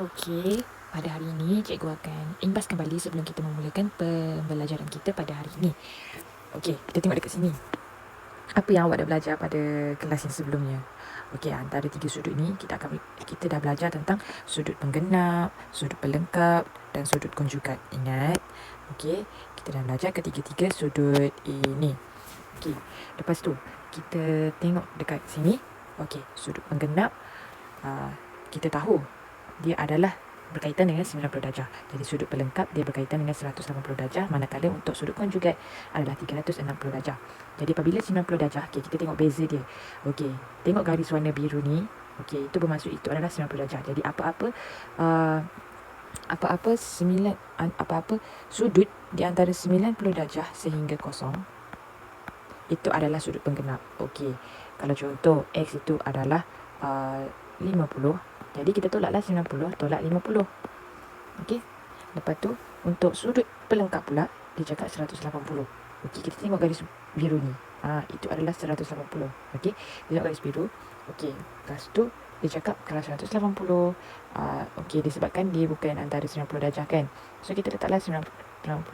Okey, pada hari ini cikgu akan imbas kembali sebelum kita memulakan pembelajaran kita pada hari ini. Okey, kita tengok dekat sini. Apa yang awak dah belajar pada kelas yang sebelumnya? Okey, antara 3 sudut ni kita dah belajar tentang sudut penggenap, sudut pelengkap dan sudut konjugat. Ingat? Okey, kita dah belajar ketiga-tiga sudut ini. Okey, lepas tu kita tengok dekat sini. Okey, sudut penggenap, kita tahu dia adalah berkaitan dengan 90 darjah. Jadi sudut pelengkap dia berkaitan dengan 180 darjah, manakala untuk sudut konjugat adalah 360 darjah. Jadi apabila 90 darjah, okay, kita tengok beza dia. Okey, tengok garis warna biru ni. Okey, itu bermaksud itu adalah 90 darjah. Jadi apa-apa sudut di antara 90 darjah sehingga kosong itu adalah sudut penggenap. Okey, kalau contoh X itu adalah 50, jadi kita tolaklah 90, tolak 50. Okey. Lepas tu untuk sudut pelengkap pula dia cakap 180. Okey, kita tengok garis biru ni. Itu adalah 180. Okey. Tengok garis biru. Okey. Lepas tu dia cakap kalau 180, okey, disebabkan dia bukan antara 90 darjah kan. So kita letaklah 90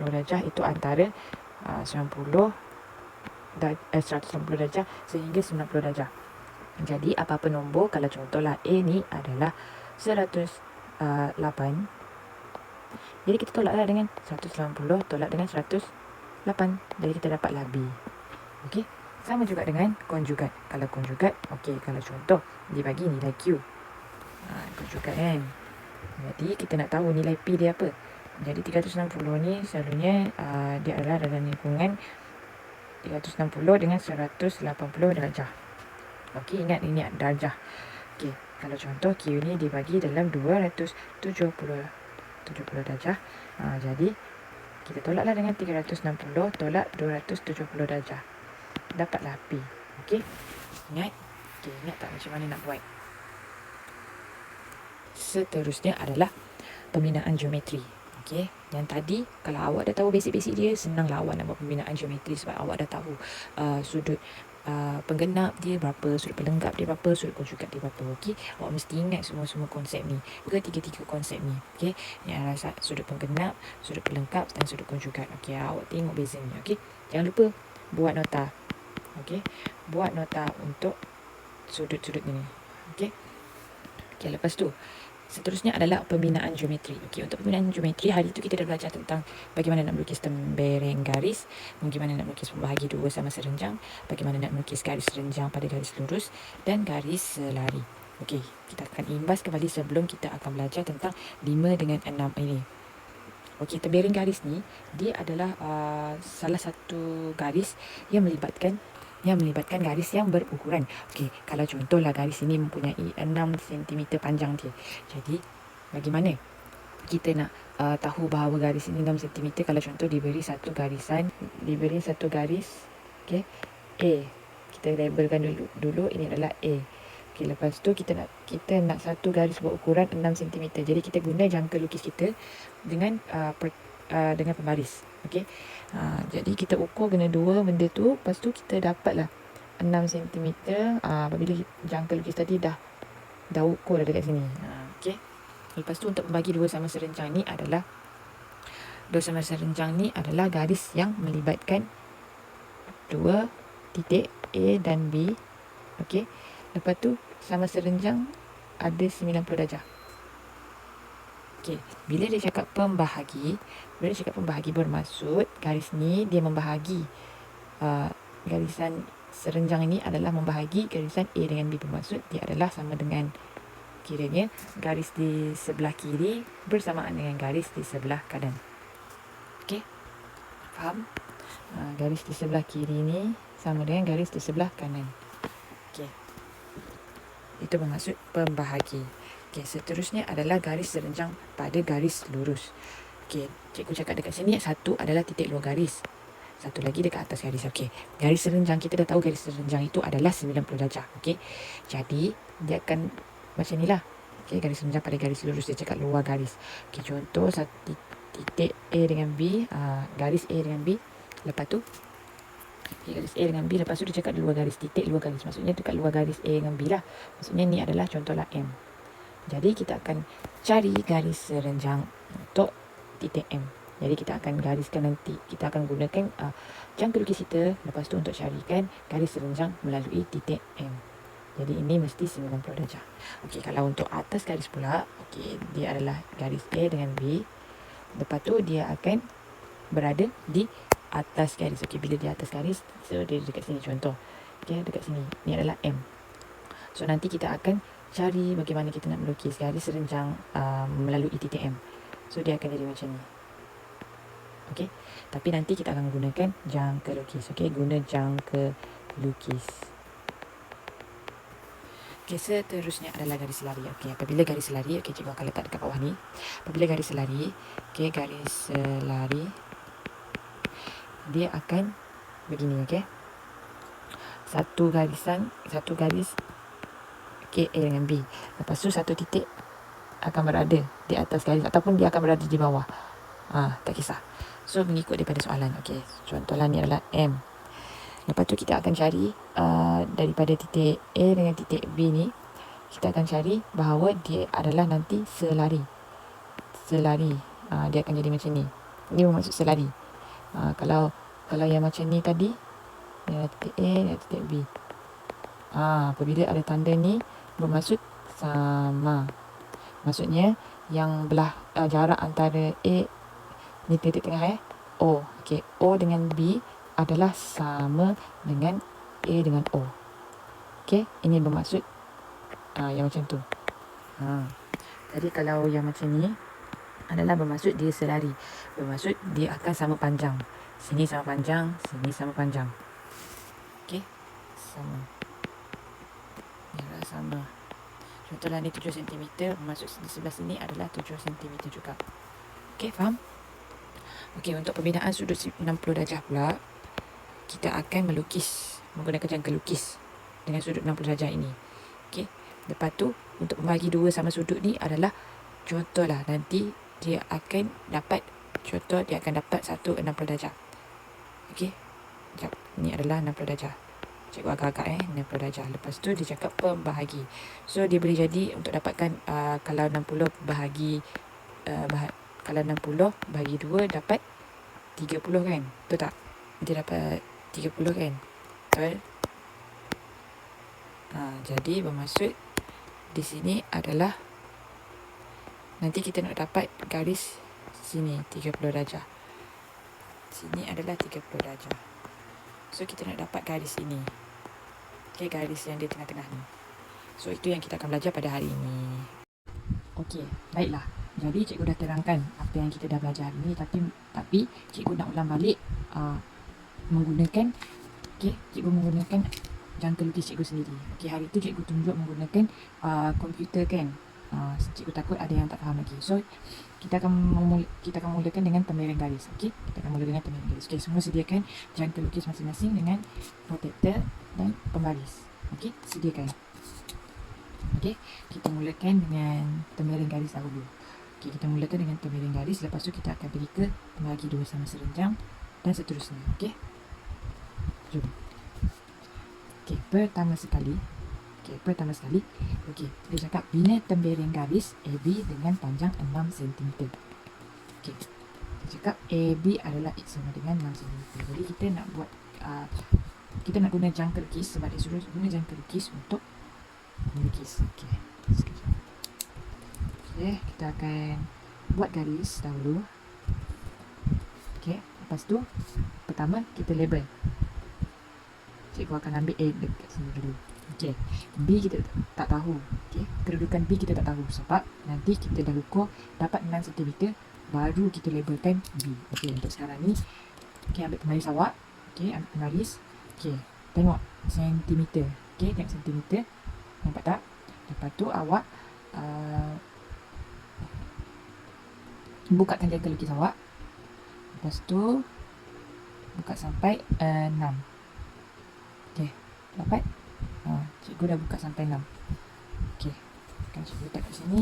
darjah itu antara 180 darjah sehingga 90 darjah. Jadi apa-apa nombor, kalau contohlah A ni adalah 108, jadi kita tolaklah dengan 190 tolak dengan 108. Jadi kita dapatlah B. Okey. Sama juga dengan konjugat. Kalau konjugat, okey, kalau contoh dia bagi nilai Q. Konjugat kan. Jadi kita nak tahu nilai P dia apa. Jadi 360 ni selalunya dia adalah dalam lingkungan 360 dengan 180 darjah. Okey, ingat ini darjah. Okey, kalau contoh Q ni dibagi dalam 270 darjah. Jadi kita tolaklah dengan 360 tolak 270 darjah. Dapatlah P. Okey. Ingat? Okey, ingat tak macam mana nak buat? Seterusnya adalah pembinaan geometri. Okey, yang tadi kalau awak dah tahu basic-basic dia, senanglah awak nak buat pembinaan geometri sebab awak dah tahu sudut penggenap dia berapa, sudut pelengkap dia berapa, sudut konjugat dia berapa. Okey, awak mesti ingat semua konsep ni, ketiga-tiga konsep ni. Okey, yang adalah sudut penggenap, sudut pelengkap dan sudut konjugat. Okey, awak tengok bezanya. Okey, jangan lupa buat nota. Okey, buat nota untuk sudut-sudut ni. Okey. Okey, lepas tu seterusnya adalah pembinaan geometri. Okey, untuk pembinaan geometri hari itu kita dah belajar tentang bagaimana nak melukis tembereng garis, bagaimana nak melukis pembahagi dua sama serenjang, bagaimana nak melukis garis serenjang pada garis lurus dan garis selari. Okey, kita akan imbas kembali sebelum kita akan belajar tentang 5 dengan 6 ini. Okey, tembereng garis ni dia adalah salah satu garis yang melibatkan garis yang berukuran. Okey, kalau contohlah garis ini mempunyai 6 cm panjang dia. Jadi, bagaimana kita nak tahu bahawa garis ini 6 cm? Kalau contoh diberi satu garis, okey, A. Kita labelkan dulu ini adalah A. Okey, lepas tu kita nak satu garis berukuran 6 cm. Jadi kita guna jangka lukis kita dengan pembaris. Okey. Jadi kita ukur kena dua benda tu, lepas tu kita dapatlah 6 cm apabila jangka lukis tadi dah ukur dekat sini. Okey. Lepas tu untuk membagi dua sama serenjang ni adalah garis yang melibatkan dua titik A dan B. Okey. Lepas tu sama serenjang ada 90 darjah. Okey, bila dia cakap pembahagi bermaksud garis ni dia membahagi garisan serenjang ini adalah membahagi garisan A dengan B, bermaksud dia adalah sama dengan, kiranya garis di sebelah kiri bersamaan dengan garis di sebelah kanan. Okey, faham? Garis di sebelah kiri ni sama dengan garis di sebelah kanan. Okey, itu bermaksud pembahagi. Okey, seterusnya adalah garis serenjang pada garis lurus. Okey, cikgu cakap dekat sini satu adalah titik luar garis, satu lagi dekat atas garis. Okey, garis serenjang kita dah tahu garis serenjang itu adalah 90 darjah. Okey, jadi dia akan macam ni lah. Okey, garis serenjang pada garis lurus dia cakap luar garis. Okey, contoh satu titik A dengan B, garis A dengan B. Lepas tu garis A dengan B, lepas tu dia cakap luar garis, titik luar garis, maksudnya dekat luar garis A dengan B lah. Maksudnya ni adalah contohlah M. Jadi kita akan cari garis serenjang untuk titik M. Jadi kita akan gariskan nanti, kita akan gunakan jangka lukis kita, lepas tu untuk carikan garis serenjang melalui titik M. Jadi ini mesti 90 darjah. Okey, kalau untuk atas garis pula, okey, dia adalah garis A dengan B. Lepas tu dia akan berada di atas garis. Okey, bila di atas garis, so dia dekat sini contoh. Okey, dekat sini. Ini adalah M. So nanti kita akan cari bagaimana kita nak melukis garis serenjang melalui titik M. So dia akan jadi macam ni. Okey, tapi nanti kita akan gunakan jangka lukis. Okey, guna jangka lukis. Okey, seterusnya adalah garis lari. Okey, apabila garis lari, okey, cikgu akan letak dekat bawah ni. Apabila garis lari, okey, garis lari dia akan begini, okey. Satu garis okey, A dengan B. Lepas tu satu titik akan berada di atas garis ataupun dia akan berada di bawah. Tak kisah. So mengikut daripada soalan. Okey, contohlah ni adalah M. Lepas tu kita akan cari daripada titik A dengan titik B ni, kita akan cari bahawa dia adalah nanti selari. Dia akan jadi macam ni. Ini bermaksud selari. Kalau yang macam ni tadi, ni adalah titik A dan titik B. Apabila ada tanda ni bermaksud sama. Maksudnya yang belah jarak antara A ni titik tengah O. Okey, O dengan B adalah sama dengan A dengan O. Okey, ini bermaksud yang macam tu. Jadi kalau yang macam ni adalah bermaksud dia selari. Bermaksud dia akan sama panjang. Sini sama panjang, sini sama panjang. Okey, sama. Ni adalah sama. Contohlah ni 7 cm, bermaksud di sebelah sini adalah 7 cm juga. Okey, faham? Okey, untuk pembinaan sudut 90 darjah pula, kita akan melukis menggunakan jangka lukis dengan sudut 60 darjah ini. Okey. Lepas tu untuk membagi dua sama sudut ni adalah contohlah nanti dia akan dapat satu 60 darjah. Okey. Sekejap. Ni adalah 60 darjah. Cikgu agak-agak 60 darjah. Lepas tu dia cakap pembahagi. So dia boleh jadi untuk dapatkan kalau 60 bahagi kalau 60 bahagi 2 dapat 30 kan? Betul tak? Dia dapat 30 kan? Betul? Jadi bermaksud di sini adalah nanti kita nak dapat garis sini 30 darjah. Sini adalah 30 darjah. So kita nak dapat garis ini. Okey, garis yang di tengah-tengah ni. So itu yang kita akan belajar pada hari ini. Okey, baiklah. Jadi cikgu dah terangkan apa yang kita dah belajar hari ini, tapi cikgu nak ulang balik menggunakan cikgu menggunakan jangka lukis cikgu sendiri. Okey, hari tu cikgu tunjuk menggunakan komputer kan. Cikgu takut ada yang tak faham lagi. So kita akan mulakan dengan tembeling garis. Okey, kita akan mula dengan tembeling garis. Okey, semua sediakan jangka lukis masing-masing dengan protector dan pembaris. Okey, sediakan. Okey, kita mulakan dengan tembeling garis dahulu. Okey, kita mulakan dengan tembeling garis, lepas tu kita akan pergi ke membagi dua sama serenjang dan seterusnya. Okey, jom. Okey, pertama sekali, okey, dia cakap bina tembeling garis AB dengan panjang 6 cm. Okey, dia cakap AB adalah X sama dengan 6 cm. Jadi kita nak buat kita nak guna jangka lukis sebab dia suruh guna jangka lukis untuk melukis. Okey, sekejap. Okey, kita akan buat garis dahulu. Okey, lepas tu pertama kita label. Cikgu akan ambil A dekat sini dulu. Okey, B kita tak tahu. Okey, kedudukan B kita tak tahu sebab nanti kita dah ukur dapat 6 cm baru kita labelkan B. Okey, untuk sekarang ni okey, ambil pembaris awak. Okey, ambil pembaris. Okey, tengok sentimeter. Okey, tengok sentimeter. Nampak tak? Lepas tu awak bukakan jangka lukis awak. Lepas tu buka sampai 6. Okey, dapat? Cikgu dah buka sampai 6. Okey, akan cikgu letak kat sini.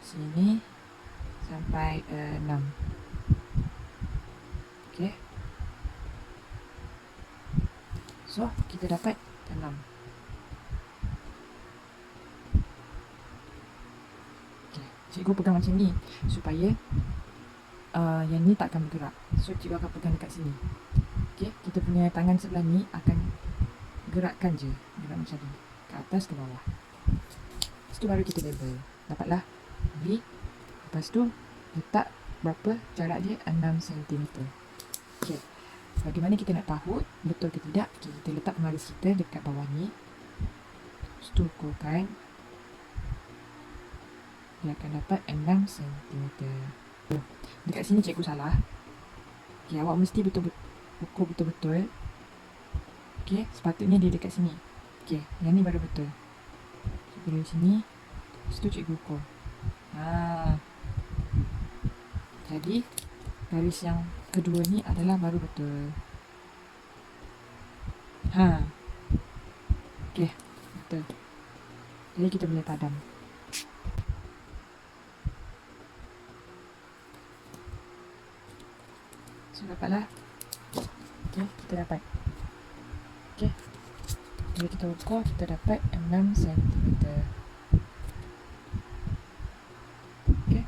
Sini sampai 6. Okey. So, kita dapat 6. Okey. Cikgu pegang macam ni supaya yang ni tak akan bergerak. So cikgu akan pegang dekat sini. Okay, kita punya tangan sebelah ni akan gerakkan je, gerak macam ni, ke atas ke bawah. Lepas tu baru kita label. Dapatlah V. Lepas tu letak berapa jarak dia, 6 cm. Okay, bagaimana kita nak tahu betul ke tidak? Okay, kita letak penggaris kita dekat bawah ni. Lepas tu ukurkan, dia akan dapat 6 cm. Dekat sini cikgu salah. Okay, awak mesti betul-betul ukur betul-betul. Okay, sepatutnya dia dekat sini. Okay, yang ni baru betul. Cikgu dari sini. Lepas tu cikgu ukur. Jadi garis yang kedua ni adalah baru betul. Okay, betul. Jadi kita boleh padam. So dapatlah. Okay, kita dapat. Okay, bila kita ukur, kita dapat 6 cm. Okay,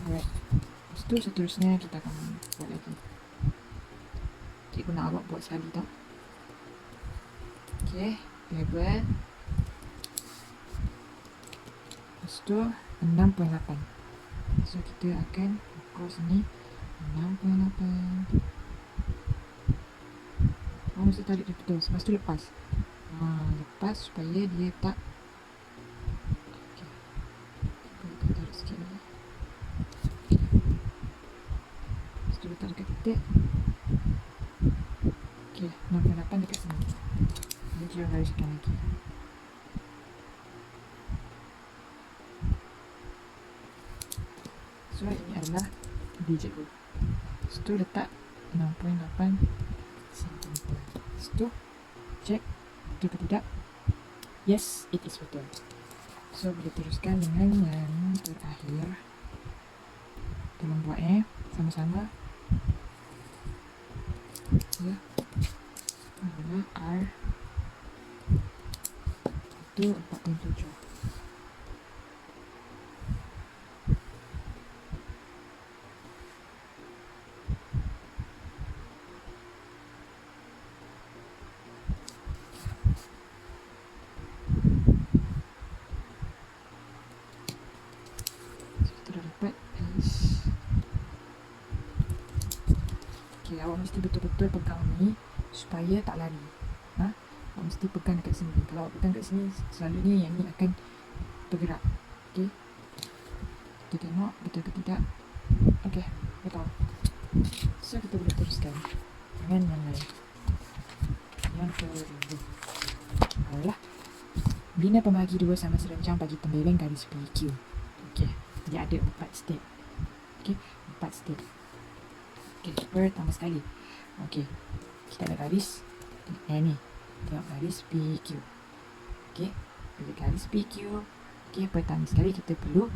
alright. Lepas tu seterusnya kita akan buat lagi. Cikgu nak awak buat sekali tau. Okay, label. Lepas tu 6.8. So kita akan ukur sini 6.8. Mesti tarik dia betul. Lepas tu lepas. Lepas supaya dia tak. Okay, kita tarik sikit lagi. Lepas tu letak dekat titik. Okay, 6.8 dekat sini. Jadi kita gariskan lagi. So ini adalah D cikgu. Lepas tu letak 6.8 cm. Lepas tu check betul ke tidak. Yes, it is betul. So boleh teruskan dengan yang terakhir. Tolong buat sama-sama. Ya, adalah R itu 4.7. Okay, awak mesti betul-betul pegang ni supaya tak lari. Awak mesti pegang dekat sini. Kalau awak pegang dekat sini, selalunya yang ni akan bergerak. Okay, kita tengok betul ke tidak. Okay, betul. So kita boleh teruskan dengan yang lain. Yang kedua adalah bina pembagi dua sama serenjang bagi tembeling garis PQ. Okay, dia ada 4 step. Okay, 4 step. Okay, pertama sekali. Okay, kita ada garis ni. Tengok garis PQ. Okay, bila garis PQ. Okay, pertama sekali kita perlu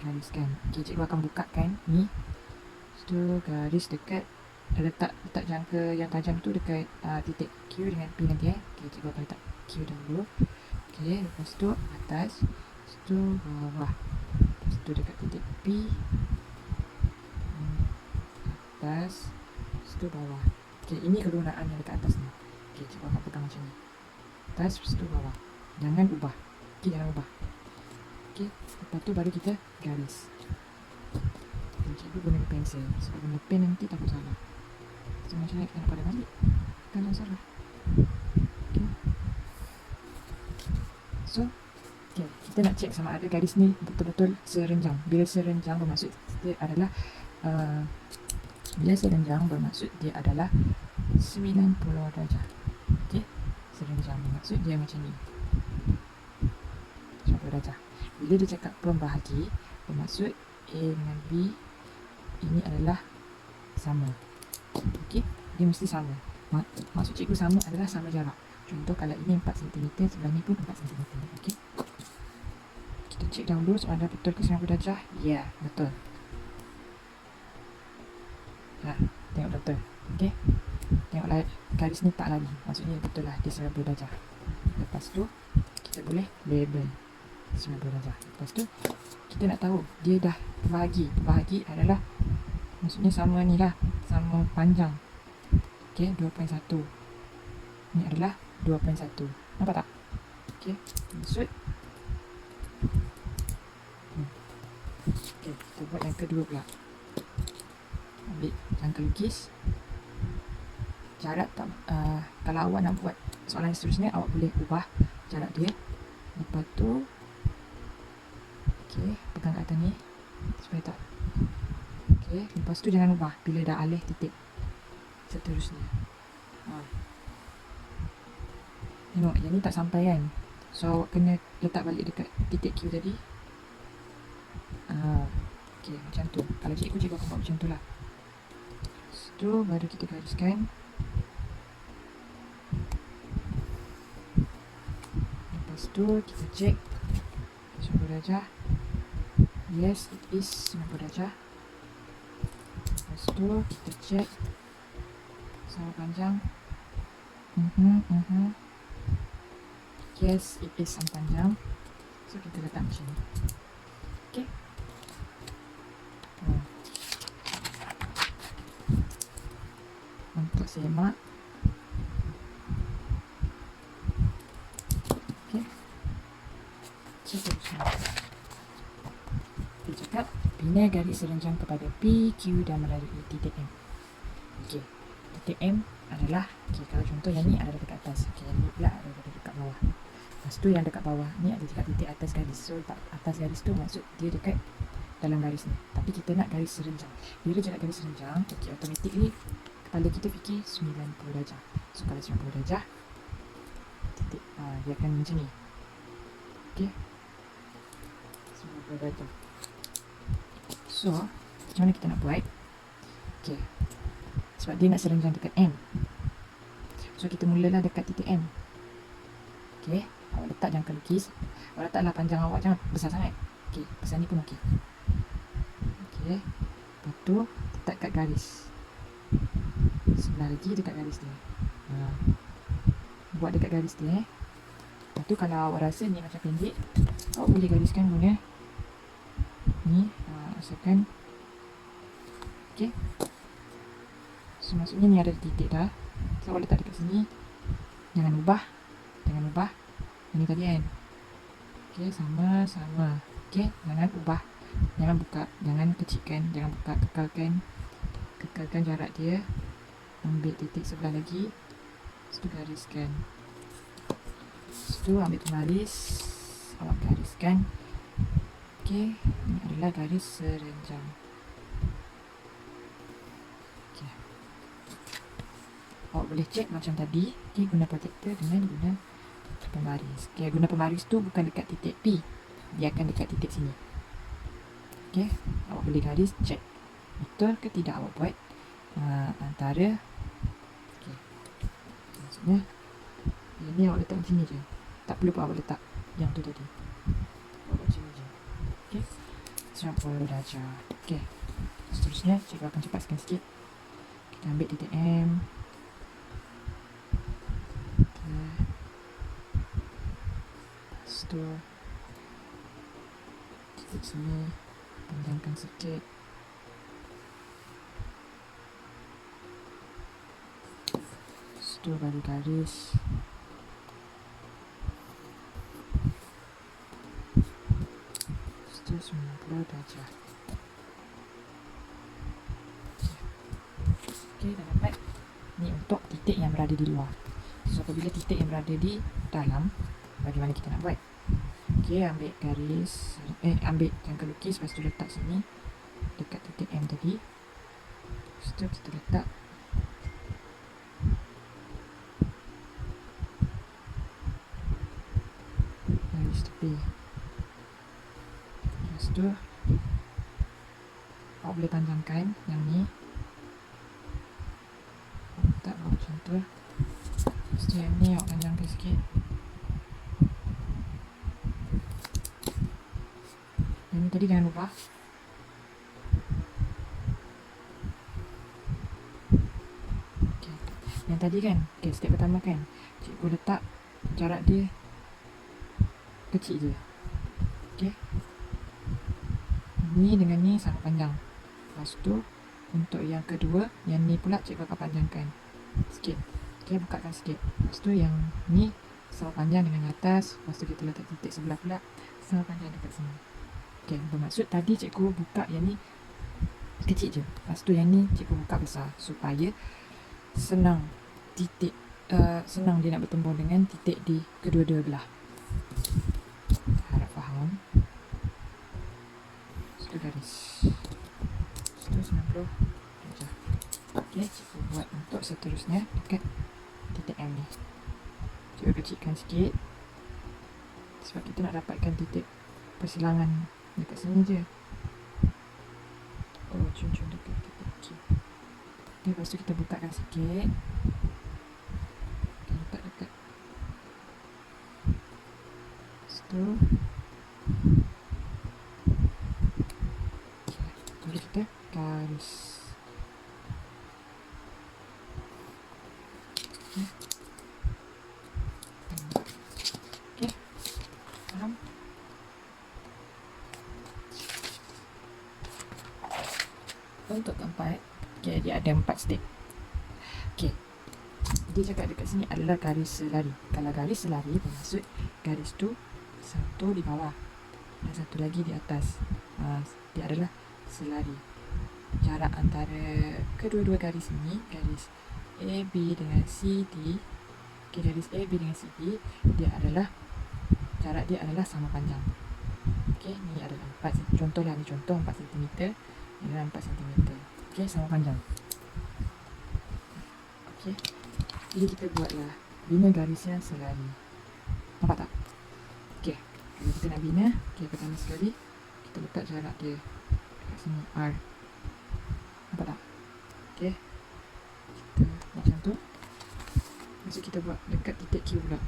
gariskan. Okay, cikgu akan bukakan ni. Lepas tu garis dekat, letak jangka yang tajam tu dekat titik Q dengan P nanti. Okay, cikgu akan letak Q dahulu. Okay, lepas tu atas. Lepas tu bawah. Lepas tu dekat titik P. Atas. Lepas tu bawah. Okay, ini kegunaan yang dekat atas ni. Okay, cikgu akan pegang macam ni. Atas, lepas tu bawah. Jangan ubah. Okay, jangan ubah. Okay, lepas tu baru kita garis. Dan cikgu guna pensel. Sebab guna pen nanti takut salah. So macam ni kita nak pada balik. Kalau salah. Okay. So, okay, kita nak cek sama ada garis ni betul-betul serenjang. Bila serenjang bermaksud dia adalah bila serenjang bermaksud dia adalah 90 darjah. Okay, serenjang bermaksud dia macam ni, 90 darjah. Bila dia cakap pembahagi bermaksud A dengan B ini adalah sama. Okay, dia mesti sama. Maksud cikgu sama adalah sama jarak. Contoh kalau ini 4 cm, sebelah ni pun 4 cm. Okay, kita cek dahulu soalan betul ke 90 darjah. Ya, betul. Tengok betul. Okay, tengoklah garis ni tak lari. Maksudnya betul lah dia 90 darjah. Lepas tu kita boleh label. 90 darjah. Lepas tu kita nak tahu dia dah bahagi. Bahagi adalah maksudnya sama ni lah, sama panjang. Okey, 2.1. Ni adalah 2.1. Nampak tak? Okey, maksud. Okey, kita buat yang kedua pula. Ambil jangka lukis. Jarak tak, kalau awak nak buat soalan seterusnya, awak boleh ubah jarak dia. Lepas tu, okey, pegang kat atas ni supaya tak. Okey, lepas tu jangan ubah bila dah alih titik seterusnya. Tengok, yang ni tak sampai kan. So, awak kena letak balik dekat titik Q tadi. Okey, macam tu. Kalau cikgu akan buat macam tu lah. Lepas tu, baru kita gariskan. Lepas tu, kita check 90 darjah. Yes, it is 90 darjah. Lepas tu, kita check sama panjang. Yes, it is sama panjang. So, kita letak macam ni. Okay. Untuk semak. Okay. Seterusnya. Dia cakap, bina garis serenjang kepada P, Q dan melalui titik M. Okay. Titik M adalah, okay, kalau contoh yang ni adalah dekat atas. Okay, yang ni pula adalah dekat bawah. Lepas tu yang dekat bawah ni ada dekat titik atas garis. So tak atas garis tu maksud dia dekat dalam garis ni. Tapi kita nak garis serenjang. Bila jarak garis serenjang, okey, automatik ni kepala kita fikir 90 darjah. So kalau 90 darjah, titik dia akan macam ni. Okey. 90 darjah. So, macam mana kita nak buat? Okey. Sebab dia nak serenjang dekat M. So kita mulalah dekat titik M. Okey. Awak letak jangka lukis. Awak letaklah panjang awak, jangan besar sangat. Okey, besar ni pun okey. Okey. Lepas tu, letak kat garis. Sebelah lagi dekat garis dia. Buat dekat garis dia. Lepas tu, kalau awak rasa ni macam pendek, awak boleh gariskan guna ni. Asalkan. Okey. So, maksudnya ni ada titik dah. So, awak letak dekat sini. Jangan ubah. Jangan ubah. Ini tadi kan. Okey, sama-sama. Okey, jangan ubah. Jangan buka, jangan kecilkan, jangan buka, kekalkan jarak dia. Ambil titik sebelah lagi. Lepas tu gariskan. Lepas tu ambil pembaris. Awak gariskan. Okey, ini adalah garis serenjang. Okey. Awak boleh cek macam tadi. Okey, guna protektor dengan guna pembaris. Okay, guna pembaris tu bukan dekat titik P. Dia akan dekat titik sini. Okay, awak boleh garis, check. Betul ke tidak awak buat antara. Okay. Maksudnya, ini awak letak macam ni je. Tak perlu pun awak letak yang tu tadi. Awak macam ni je. Okay. 90 darjah. Okay. Seterusnya, cikgu akan cepatkan sikit. Kita ambil titik M. Tu titik sini, panjangkan sikit. Tu bagi garis. Tu 90 darjah. Okey, dah dapat. Ni untuk titik yang berada di luar. So apabila titik yang berada di dalam, bagaimana kita nak buat? Okey, ambil garis, ambil jangka lukis, lepas tu letak sini dekat titik M tadi. Lepas tu kita letak garis tepi. Lepas tu awak boleh panjangkan yang ni. Letak macam tu. Lepas tu yang ni awak panjangkan sikit. Ini tadi jangan lupa. Okay. Yang tadi kan, okay, step pertama kan, cikgu letak jarak dia kecil je. Okey. Ni dengan ni sama panjang. Lepas tu untuk yang kedua, yang ni pula cikgu akan panjangkan sikit. Okey, bukakan sikit. Lepas tu yang ni sama panjang dengan atas. Lepas tu kita letak titik sebelah pula sama panjang dekat sini. Okey, bermaksud tadi cikgu buka yang ni kecil je. Lepas tu yang ni cikgu buka besar supaya senang titik senang dia nak bertembung dengan titik di kedua-dua belah. Harap faham. Satu garis. 190 darjah. Okey, cikgu buat untuk seterusnya dekat titik M ni. Cikgu kecilkan sikit sebab kita nak dapatkan titik persilangan dekat sini je. Oh, cun-cun dekat titik Q. Okay, lepas tu kita bukakan sikit. Kita letak dekat. Lepas tu okay, baru kita garis. Okay, faham? Untuk keempat, okay, dia ada 4 step. Okay, dia cakap dekat sini adalah garis selari. Kalau garis selari bermaksud garis tu satu di bawah dan satu lagi di atas. Dia adalah selari. Jarak antara kedua-dua garis ini, garis AB dengan CD, okay, garis AB dengan CD, dia adalah jarak dia adalah sama panjang. Okay, ni adalah 4 contohlah, ni contoh 4 cm, ni adalah 4 cm. Okay, sama panjang. Okay, jadi kita buatlah bina garis yang selari. Nampak tak? Okay, kalau kita nak bina, okay, pertama sekali kita letak jarak dia dekat sini, R. Nampak tak? Okay, kita macam tu. Lepas tu kita buat dekat titik Q pula.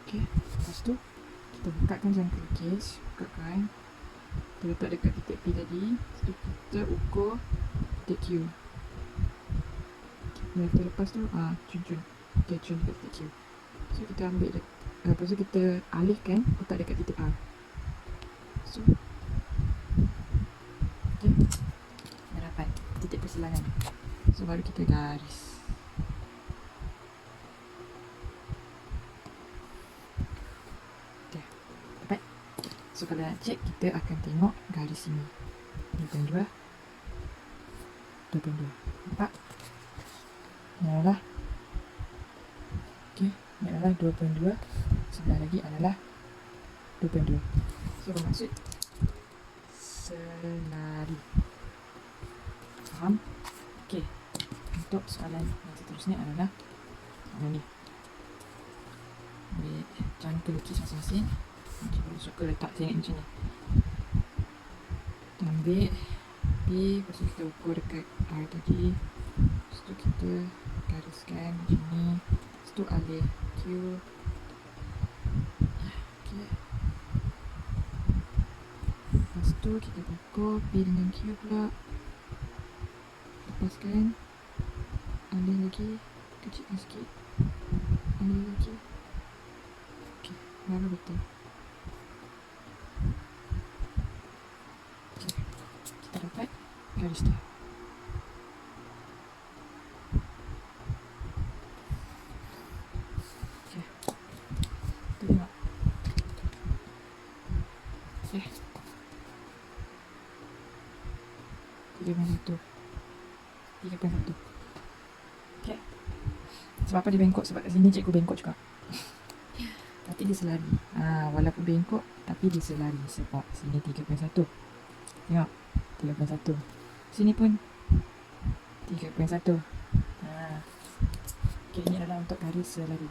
Okay, lepas tu kita bukakan jangka lukis, bukakan, kita letak dekat titik P tadi. Lepas tu kita ukur titik Q. Lepas tu cun-cun, okay, cun dekat titik Q. So kita ambil lepas tu kita alihkan, letak dekat titik R. So okay, dah dapat titik persilangan. So baru kita garis. Okay, dapat. So kalau nak cek, kita akan tengok garis ini 22, 22. Nampak? Ini adalah, okay, ini adalah 22. Sebelah lagi adalah 22. So bermaksud selari. Faham? Okay, untuk soalan yang seterusnya adalah soalan ni. Ambil jangka lukis masing-masing. Cikgu suka letak tengok macam ni. Kita ambil P, lepas tu kita ukur dekat R tadi. Lepas tu kita gariskan macam ni. Lepas tu alih Q. Okay. Lepas tu kita ukur P dengan Q pula. Lepaskan, alih lagi, kecilkan sikit, alih lagi. Ok, baru betul. Ok, kita dapat garis dia. Ok, kita tengok. Ok, 3.1. 3.1. Okay. Sebab apa dia bengkok? Sebab kat sini cikgu bengkok juga. Tapi dia selari. Walaupun bengkok, tapi dia selari. Sebab sini 3.1. Tengok. 3.1. Sini pun 3.1. Okay, ini adalah untuk garis selari.